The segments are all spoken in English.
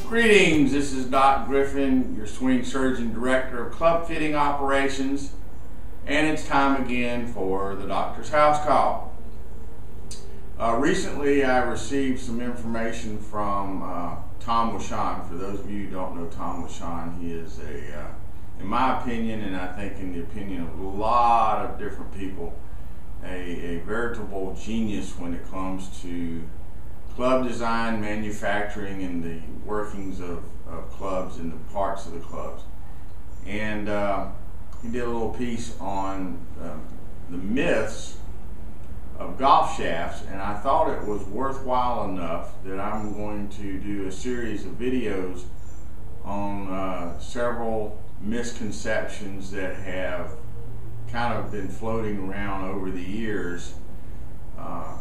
Greetings, this is Doc Griffin, your swing surgeon director of club fitting operations, and it's time again for the doctor's house call. Recently I received some information from Tom Washon. For those of you who don't know Tom Washon, he is in my opinion, and I think in the opinion of a lot of different people, a veritable genius when it comes to club design, manufacturing, and the workings of clubs and the parts of the clubs. And he did a little piece on the myths of golf shafts, and I thought it was worthwhile enough that I'm going to do a series of videos on several misconceptions that have kind of been floating around over the years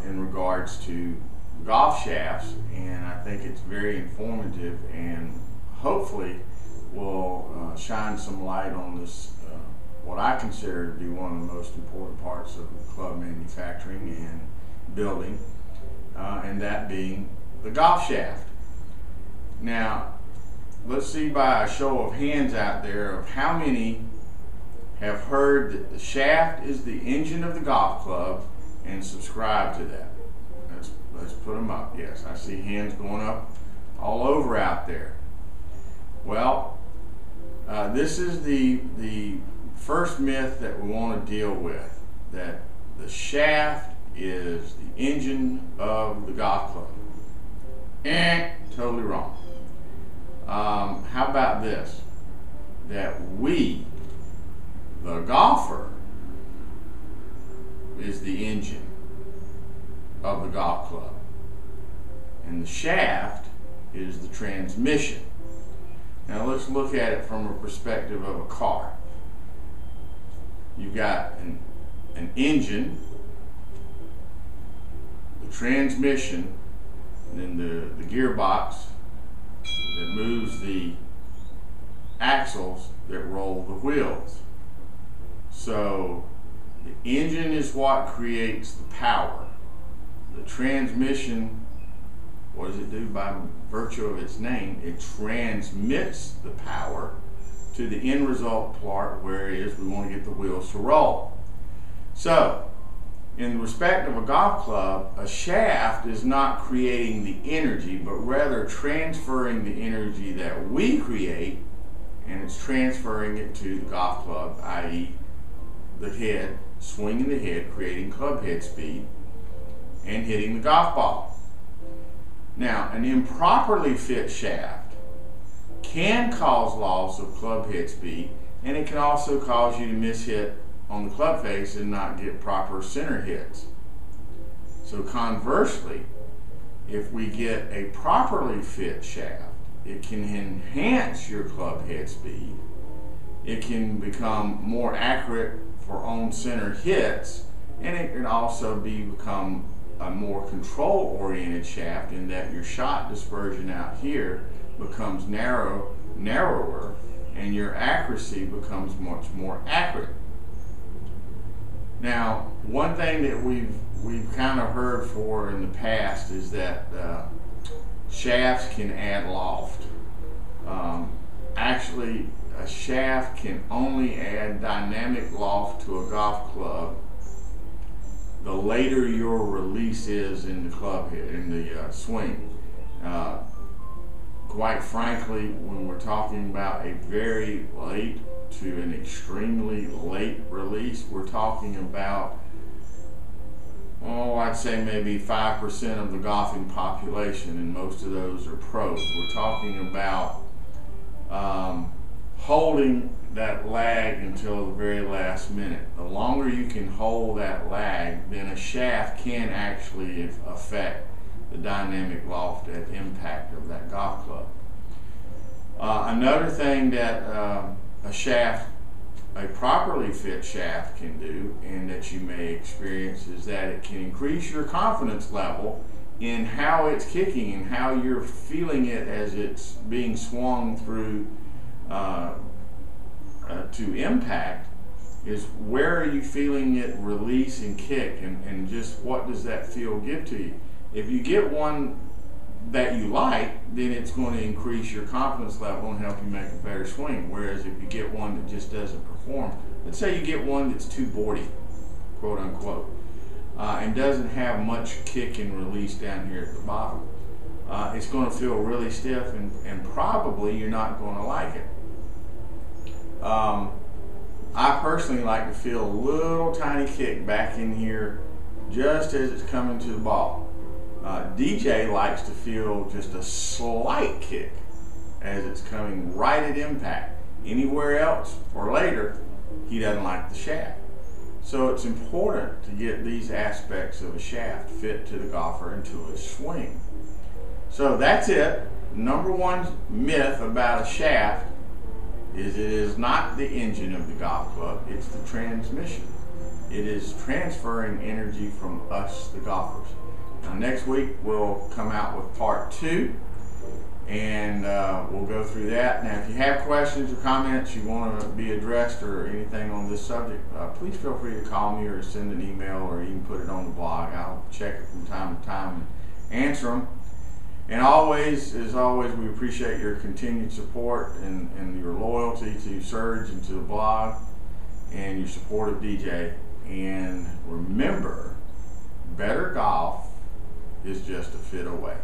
in regards to golf shafts, and I think it's very informative and hopefully will shine some light on this, what I consider to be one of the most important parts of club manufacturing and building, and that being the golf shaft. Now, let's see by a show of hands out there of how many have heard that the shaft is the engine of the golf club and subscribe to that. Let's put them up. Yes, I see hands going up all over out there. Well, this is the first myth that we want to deal with, that the shaft is the engine of the golf club. Totally wrong. How about this? That we, the golfer, is the engine of the golf club, and the shaft is the transmission. Now let's look at it from a perspective of a car. You've got an engine, the transmission, and then the gearbox that moves the axles that roll the wheels. So the engine is what creates the power. The transmission, what does it do by virtue of its name? It transmits the power to the end result part, where it is we want to get the wheels to roll. So, in respect of a golf club, a shaft is not creating the energy, but rather transferring the energy that we create, and it's transferring it to the golf club, i.e. the head, swinging the head, creating club head speed, and hitting the golf ball. Now, an improperly fit shaft can cause loss of club head speed, and it can also cause you to miss hit on the club face and not get proper center hits. So conversely, if we get a properly fit shaft, it can enhance your club head speed. It can become more accurate for on center hits, and it can also become a more control-oriented shaft, in that your shot dispersion out here becomes narrower, and your accuracy becomes much more accurate. Now, one thing that we've kind of heard for in the past is that shafts can add loft. Actually, a shaft can only add dynamic loft to a golf club the later your release is in the club head, in the swing. Quite frankly, when we're talking about a very late to an extremely late release, we're talking about, I'd say maybe 5% of the golfing population, and most of those are pros. We're talking about holding that lag until the very last minute. The longer you can hold that lag, then a shaft can actually affect the dynamic loft at impact of that golf club. Another thing that a properly fit shaft can do, and that you may experience, is that it can increase your confidence level in how it's kicking and how you're feeling it as it's being swung through to impact. Is where are you feeling it release and kick, and just what does that feel give to you? If you get one that you like, then it's going to increase your confidence level and help you make a better swing. Whereas if you get one that just doesn't perform, let's say you get one that's too boardy, quote unquote, and doesn't have much kick and release down here at the bottom, it's going to feel really stiff, and probably you're not going to like it. I personally like to feel a little tiny kick back in here just as it's coming to the ball. DJ likes to feel just a slight kick as it's coming right at impact. Anywhere else or later, he doesn't like the shaft. So it's important to get these aspects of a shaft fit to the golfer and to his swing. So that's it. Number one myth about a shaft is it is not the engine of the golf club, it's the transmission. It is transferring energy from us, the golfers. Now next week we'll come out with part 2, and we'll go through that. Now if you have questions or comments you want to be addressed or anything on this subject, please feel free to call me or send an email or even put it on the blog. I'll check it from time to time and answer them. And always, as always, we appreciate your continued support and your loyalty to Surge and to the blog and your support of DJ. And remember, better golf is just a fit away.